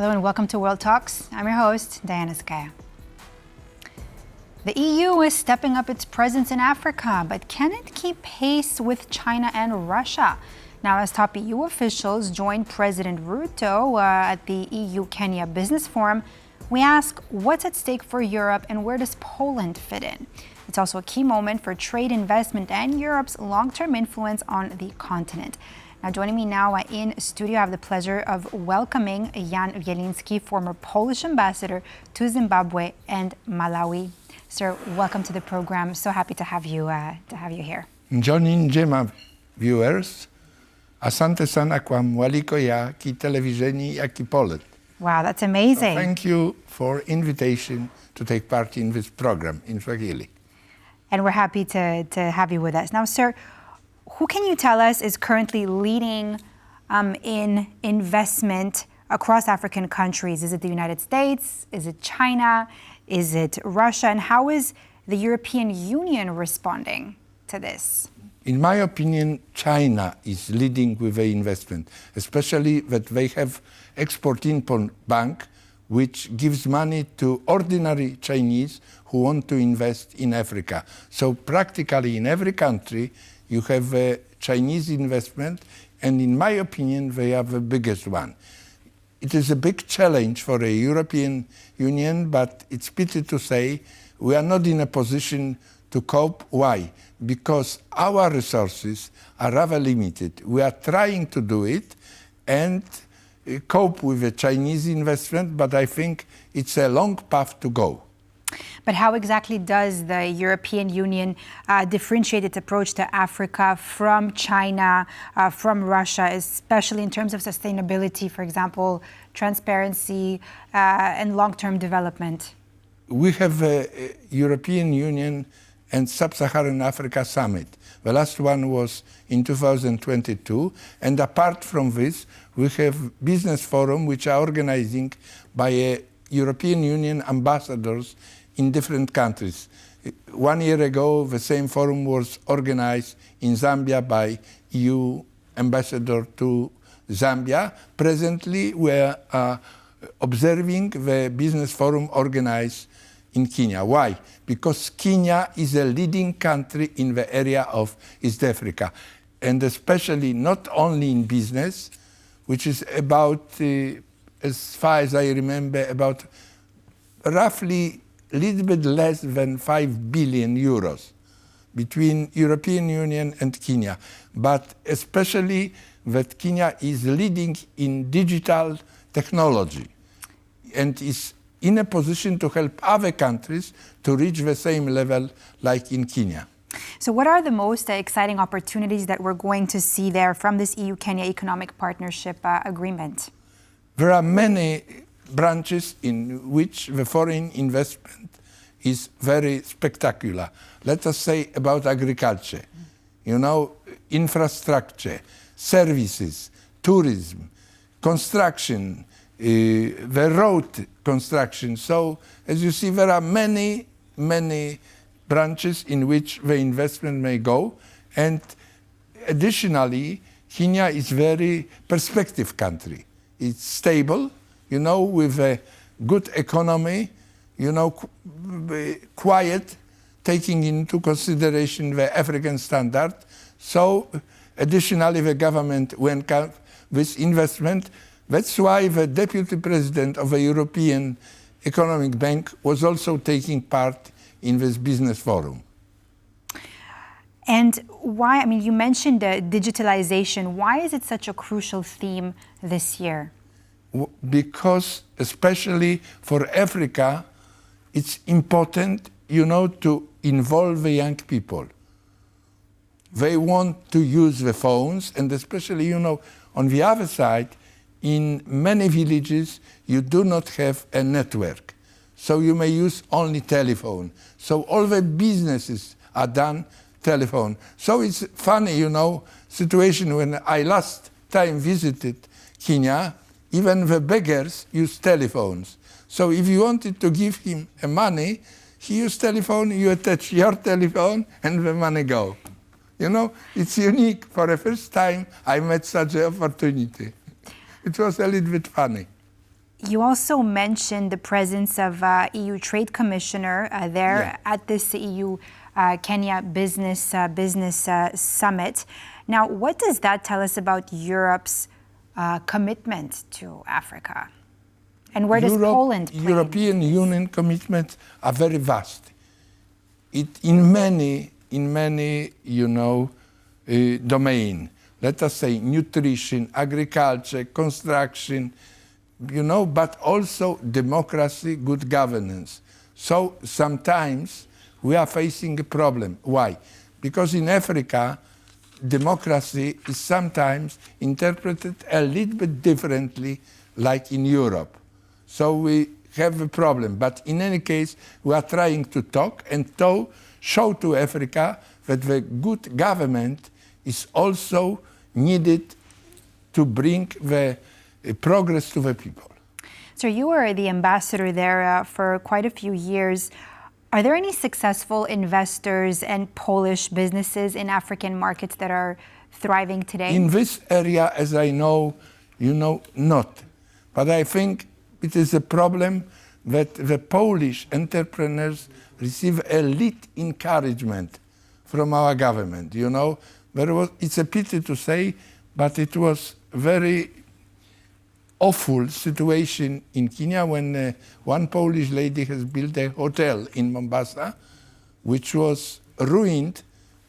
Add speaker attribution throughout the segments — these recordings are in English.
Speaker 1: Hello and welcome to World Talks. I'm your host, Diana Skaya. The EU is stepping up its presence in Africa, but can it keep pace with China and Russia? Now, as top EU officials join President Ruto at the EU-Kenya Business Forum, we ask what's at stake for Europe and where does Poland fit in? It's also a key moment for trade, investment, and Europe's long-term influence on the continent. Now, joining me now in studio, I have the pleasure of welcoming Jan Wieliński, former Polish ambassador to Zimbabwe and Malawi. Sir, welcome to the program. So happy to have you here.
Speaker 2: Njoni njema viewers, asante sana kwa mwaliko ya kitelevisheni ya Poland.
Speaker 1: Wow, that's amazing.
Speaker 2: So thank you for invitation to take part in this program in Swahili.
Speaker 1: And we're happy to have you with us. Now, sir, who can you tell us is currently leading in investment across African countries? Is it the United States? Is it China? Is it Russia? And how is the European Union responding to this?
Speaker 2: In my opinion, China is leading with the investment, especially that they have Export-Import Bank, which gives money to ordinary Chinese who want to invest in Africa. So practically in every country, you have a Chinese investment, and in my opinion, they are the biggest one. It is a big challenge for the European Union, but it's pity to say we are not in a position to cope. Why? Because our resources are rather limited. We are trying to do it and cope with the Chinese investment, but I think it's a long path to go.
Speaker 1: But how exactly does the European Union differentiate its approach to Africa from China, from Russia, especially in terms of sustainability, for example, transparency and long-term development?
Speaker 2: We have a European Union and Sub-Saharan Africa Summit. The last one was in 2022. And apart from this, we have business forum which are organizing by European Union ambassadors in different countries. 1 year ago, the same forum was organized in Zambia by EU ambassador to Zambia. Presently, we are observing the business forum organized in Kenya. Why? Because Kenya is a leading country in the area of East Africa, and especially not only in business, which is about, as far as I remember, about roughly a little bit less than 5 billion euros between European Union and Kenya. But especially that Kenya is leading in digital technology and is in a position to help other countries to reach the same level like in Kenya.
Speaker 1: So what are the most exciting opportunities that we're going to see there from this EU-Kenya Economic Partnership Agreement?
Speaker 2: There are many branches in which the foreign investment is very spectacular. Let us say about agriculture, infrastructure, services, tourism, construction, the road construction. So, as you see, there are many branches in which the investment may go. And additionally, Kenya is a very perspective country. It's stable, with a good economy, quiet, taking into consideration the African standard. So, additionally, the government went up with investment. That's why the Deputy President of the European Economic Bank was also taking part in this business forum.
Speaker 1: And why, you mentioned digitalization. Why is it such a crucial theme this year?
Speaker 2: Because especially for Africa, it's important, to involve the young people. They want to use the phones, and especially, on the other side, in many villages, you do not have a network. So you may use only telephone. So all the businesses are done telephone. So it's funny, situation when I last time visited Kenya, even the beggars use telephones. So if you wanted to give him money, he used telephone, you attach your telephone, and the money go. It's unique. For the first time, I met such an opportunity. It was a little bit funny.
Speaker 1: You also mentioned the presence of EU Trade Commissioner there at this EU Kenya Business Summit. Now, what does that tell us about Europe's commitment to Africa? And where does Poland play?
Speaker 2: European Union commitments are very vast. In many domain. Let us say nutrition, agriculture, construction, but also democracy, good governance. So sometimes we are facing a problem. Why? Because in Africa, democracy is sometimes interpreted a little bit differently like in Europe. So we have a problem. But in any case, we are trying to talk and to show to Africa that the good government is also needed to bring the progress to the people.
Speaker 1: So you were the ambassador there for quite a few years. Are there any successful investors and Polish businesses in African markets that are thriving today?
Speaker 2: In this area, as I know, not. But I think it is a problem that the Polish entrepreneurs receive a little encouragement from our government. It's a pity to say, but it was very awful situation in Kenya when one Polish lady has built a hotel in Mombasa, which was ruined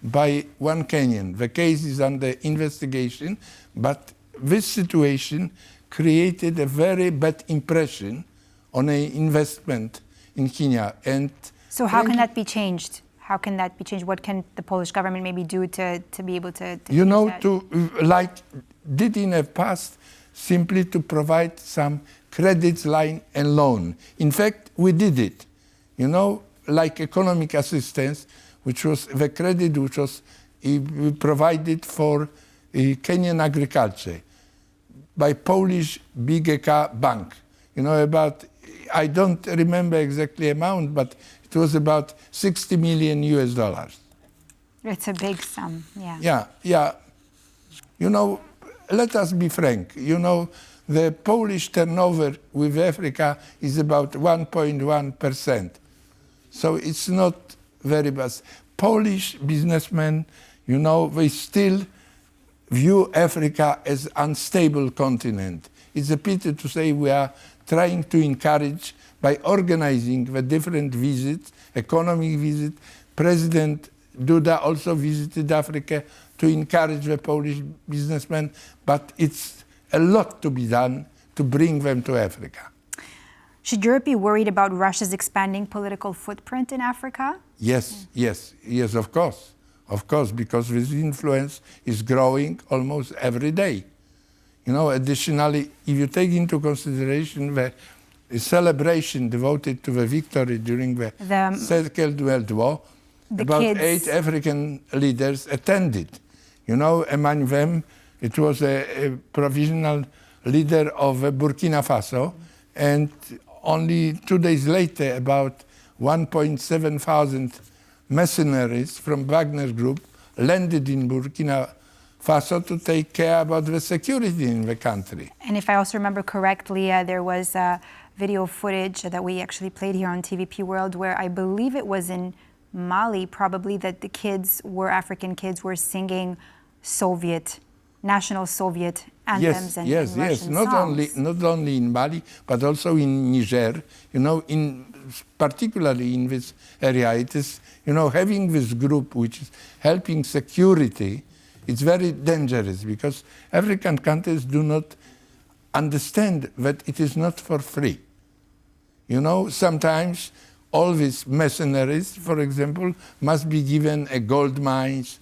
Speaker 2: by one Kenyan. The case is under investigation, but this situation created a very bad impression on an investment in Kenya. And
Speaker 1: so how can that be changed? How can that be changed? What can the Polish government maybe do to be able to
Speaker 2: like did in the past, simply to provide some credit line and loan. In fact, we did it, like economic assistance, which was the credit which was provided for Kenyan agriculture by Polish BGK Bank. I don't remember exactly amount, but it was about $60 million.
Speaker 1: It's a big sum, yeah.
Speaker 2: Yeah. Let us be frank. The Polish turnover with Africa is about 1.1%. So it's not very bad. Polish businessmen, they still view Africa as unstable continent. It's a pity to say we are trying to encourage by organizing the different visits, economic visit. President Duda also visited Africa to encourage the Polish businessmen, but it's a lot to be done to bring them to Africa.
Speaker 1: Should Europe be worried about Russia's expanding political footprint in Africa?
Speaker 2: Yes, of course. Of course, because this influence is growing almost every day. Additionally, if you take into consideration the celebration devoted to the victory during the Second World War, about 8 African leaders attended. Among them, it was a provisional leader of Burkina Faso, and only 2 days later, about 1.7 thousand mercenaries from Wagner Group landed in Burkina Faso to take care about the security in the country.
Speaker 1: And if I also remember correctly, there was video footage that we actually played here on TVP World where I believe it was in Mali, probably, that the African kids were singing national Soviet anthems and Russian songs.
Speaker 2: Not only in Mali, but also in Niger. Particularly in this area, it is, having this group which is helping security, it's very dangerous because African countries do not understand that it is not for free. Sometimes all these mercenaries, for example, must be given a gold mines,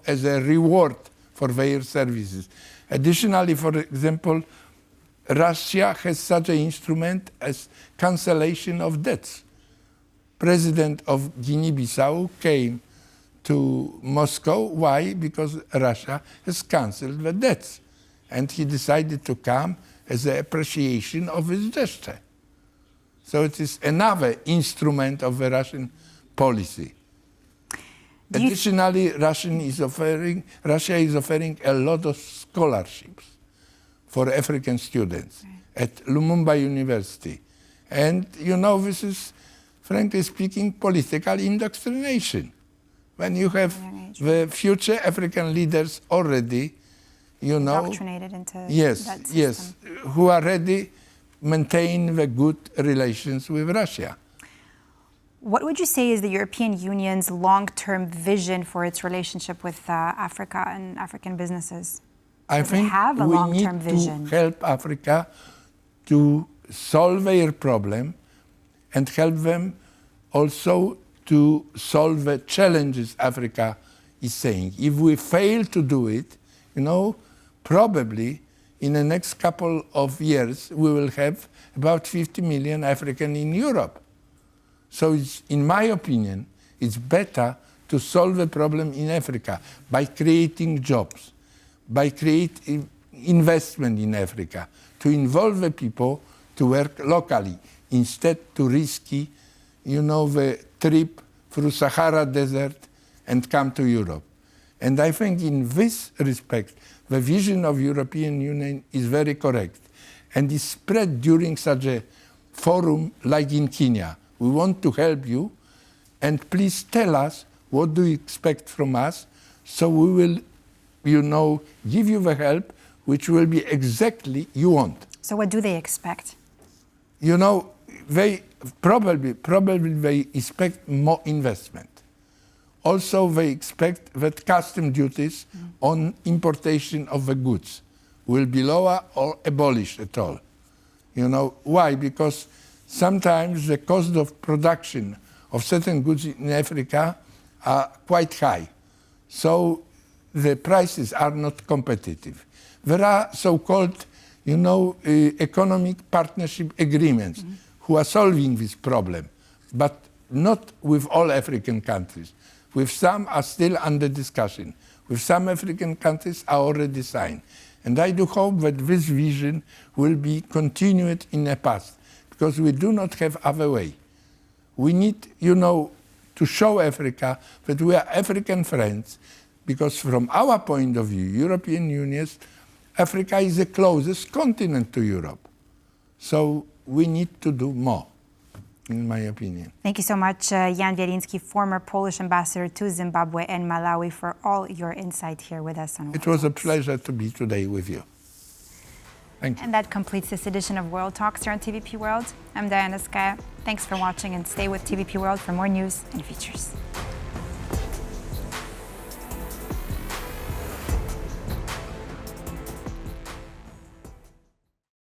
Speaker 2: as a reward for their services. Additionally, for example, Russia has such an instrument as cancellation of debts. President of Guinea-Bissau came to Moscow. Why? Because Russia has cancelled the debts. And he decided to come as an appreciation of his gesture. So it is another instrument of the Russian policy. Additionally, Russia is offering a lot of scholarships for African students. at Lumumba University. And, you know, this is, frankly speaking, political indoctrination. When you have the future African leaders already, you know,
Speaker 1: indoctrinated into that system.
Speaker 2: Yes, who are ready maintain the good relations with Russia.
Speaker 1: What would you say is the European Union's long-term vision for its relationship with Africa and African businesses?
Speaker 2: I think
Speaker 1: have a
Speaker 2: we
Speaker 1: long-term
Speaker 2: need
Speaker 1: vision?
Speaker 2: to help Africa to solve their problem and help them also to solve the challenges Africa is saying. If we fail to do it, you know, probably in the next couple of years we will have about 50 million Africans in Europe. So it's, in my opinion, it's better to solve the problem in Africa by creating jobs, by creating investment in Africa, to involve the people to work locally, instead to risky, you know, the trip through Sahara Desert and come to Europe. And I think in this respect, the vision of European Union is very correct and is spread during such a forum like in Kenya. We want to help you, and please tell us what do you expect from us, so we will, you know, give you the help which will be exactly you want.
Speaker 1: So what do they expect?
Speaker 2: You know, they probably they expect more investment. Also, they expect that custom duties on importation of the goods will be lower or abolished at all. You know, why? Because sometimes the cost of production of certain goods in Africa are quite high. So the prices are not competitive. There are so-called, you know, economic partnership agreements who are solving this problem, but not with all African countries. With some are still under discussion. With some African countries are already signed. And I do hope that this vision will be continued in the past, because we do not have other way. We need, you know, to show Africa that we are African friends, because from our point of view, European Union, Africa is the closest continent to Europe. So we need to do more, in my opinion.
Speaker 1: Thank you so much, Jan Wieliński, former Polish ambassador to Zimbabwe and Malawi, for all your insight here with us on World
Speaker 2: It was a
Speaker 1: Talks.
Speaker 2: pleasure to be today with you. Thank you.
Speaker 1: And that completes this edition of World Talks here on TVP World. I'm Diana Skaya. Thanks for watching, and stay with TVP World for more news and features.